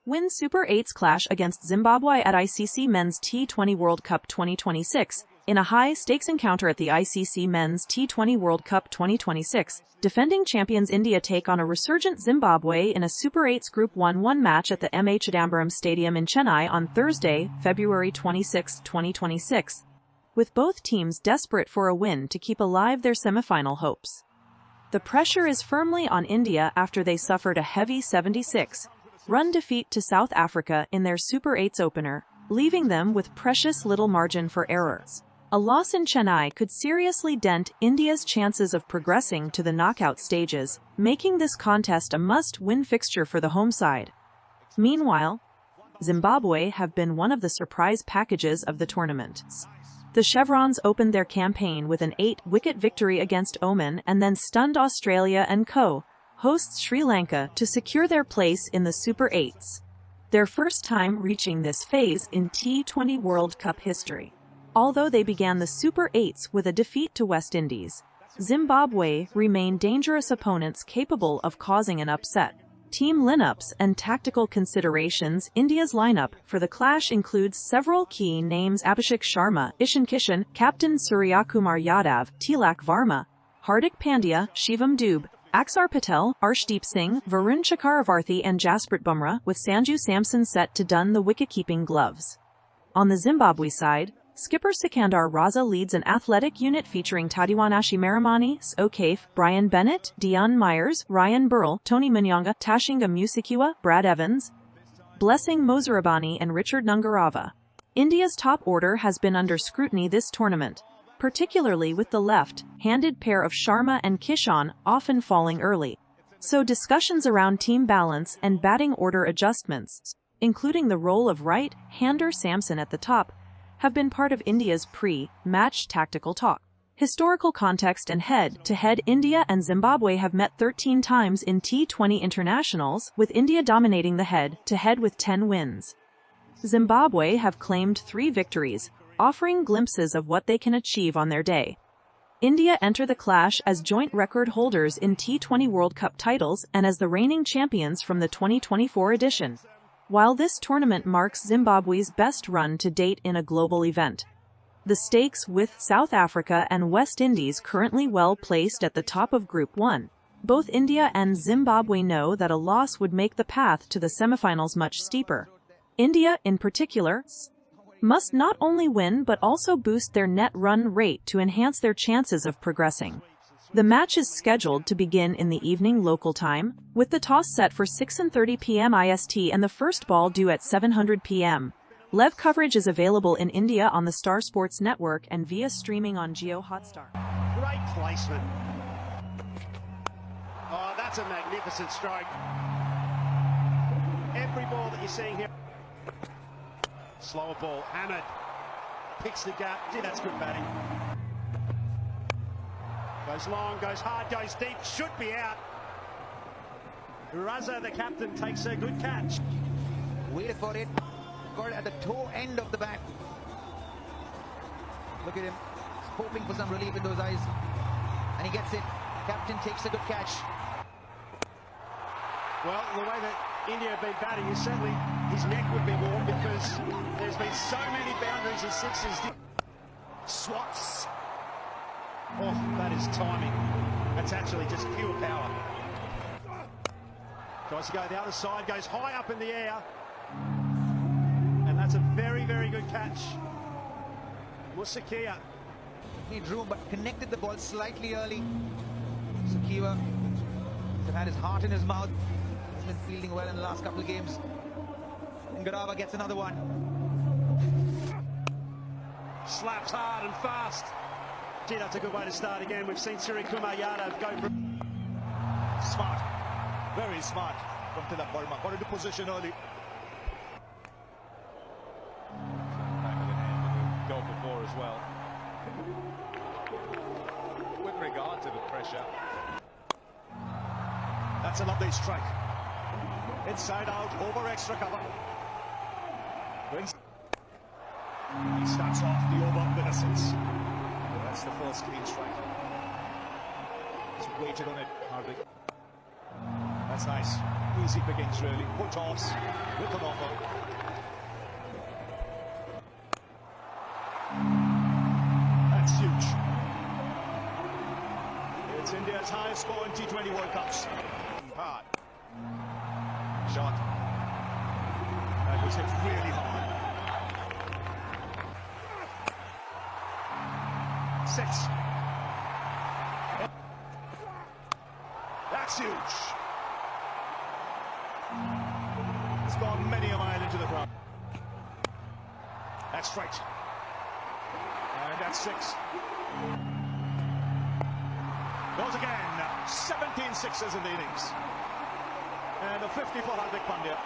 Win Super 8's clash against Zimbabwe at ICC Men's T20 World Cup 2026. In a high-stakes encounter at the ICC Men's T20 World Cup 2026, defending champions India take on a resurgent Zimbabwe in a Super 8's Group 1-1 match at the M.H. Chidambaram Stadium in Chennai on Thursday, February 26, 2026. With both teams desperate for a win to keep alive their semifinal hopes. The pressure is firmly on India after they suffered a heavy 76-run defeat to South Africa in their Super 8's opener, leaving them with precious little margin for errors. A loss in Chennai could seriously dent India's chances of progressing to the knockout stages, making this contest a must-win fixture for the home side. Meanwhile, Zimbabwe have been one of the surprise packages of the tournament. The Chevrons opened their campaign with an 8-wicket victory against Oman and then stunned Australia and co-hosts Sri Lanka to secure their place in the Super 8's, their first time reaching this phase in T20 World Cup history. Although they began the Super 8's with a defeat to West Indies, Zimbabwe remain dangerous opponents capable of causing an upset. Team lineups and tactical considerations. India's lineup for the clash includes several key names: Abhishek Sharma, Ishan Kishan, Captain Suryakumar Yadav, Tilak Varma, Hardik Pandya, Shivam Dube, Axar Patel, Arshdeep Singh, Varun Chakravarthi and Jasprit Bumrah, with Sanju Samson set to don the wicket-keeping gloves. On the Zimbabwe side, skipper Sikandar Raza leads an athletic unit featuring Tadiwanashi Maramani, O'Kafe, Brian Bennett, Dion Myers, Ryan Burrell, Tony Munyanga, Tashinga Musikiwa, Brad Evans, Blessing Mozarabani and Richard Nungarava. India's top order has been under scrutiny this tournament, particularly with the left-handed pair of Sharma and Kishan often falling early. So discussions around team balance and batting order adjustments, including the role of right-hander Samson at the top, have been part of India's pre-match tactical talk. Historical context and head-to-head. India and Zimbabwe have met 13 times in T20 internationals, with India dominating the head-to-head with 10 wins. Zimbabwe have claimed 3 victories, offering glimpses of what they can achieve on their day. India enter the clash as joint record holders in T20 World Cup titles and as the reigning champions from the 2024 edition. While this tournament marks Zimbabwe's best run to date in a global event, the stakes with South Africa and West Indies currently well placed at the top of Group 1. Both India and Zimbabwe know that a loss would make the path to the semifinals much steeper. India, in particular, must not only win but also boost their net run rate to enhance their chances of progressing. The match is scheduled to begin in the evening local time, with the toss set for 6:30 p.m. IST and the first ball due at 7:00 p.m. Live coverage is available in India on the Star Sports Network and via streaming on Jio Hotstar. Great placement. Oh, that's a magnificent stroke. Every ball that you're seeing here. Slower ball. Ahmed picks the gap. Yeah, that's good batting. Goes long, goes hard, goes deep, should be out. Raza, the captain, takes a good catch. Waited for it, got it at the toe end of the bat. Look at him, hoping for some relief in those eyes. And he gets it. Captain takes a good catch. Well, the way that India have been batting, is certainly his neck would be warm because there's been so many boundaries and sixes. Swats. Oh, that is timing. That's actually just pure power. Tries to go the other side, goes high up in the air. And that's a very, very good catch. Musakia. He drew but connected the ball slightly early. Sakiwa had his heart in his mouth. He's been fielding well in the last couple of games. Ngarava gets another one. Slaps hard and fast. Gee, that's a good way to start again. We've seen Suryakumar Yadav go for... Smart. Very smart from Tilak Varma. Got into position early. Back of the hand. Go for 4 as well. With regard to the pressure. That's a lovely strike. Inside out, over extra cover. He starts off the over with a 6. That's the first clean strike. He's waited on it, Hardik. That's nice. easy pickings really. Put toss with an offer. That's huge. It's India's highest score in T20 World Cups. Part. Shot. That was hit really hard. 6. That's huge. It's gone many a mile into the crowd. That's straight. And that's 6. Goes again. 17 sixes in the innings. And a 50 for Hardik Pandya.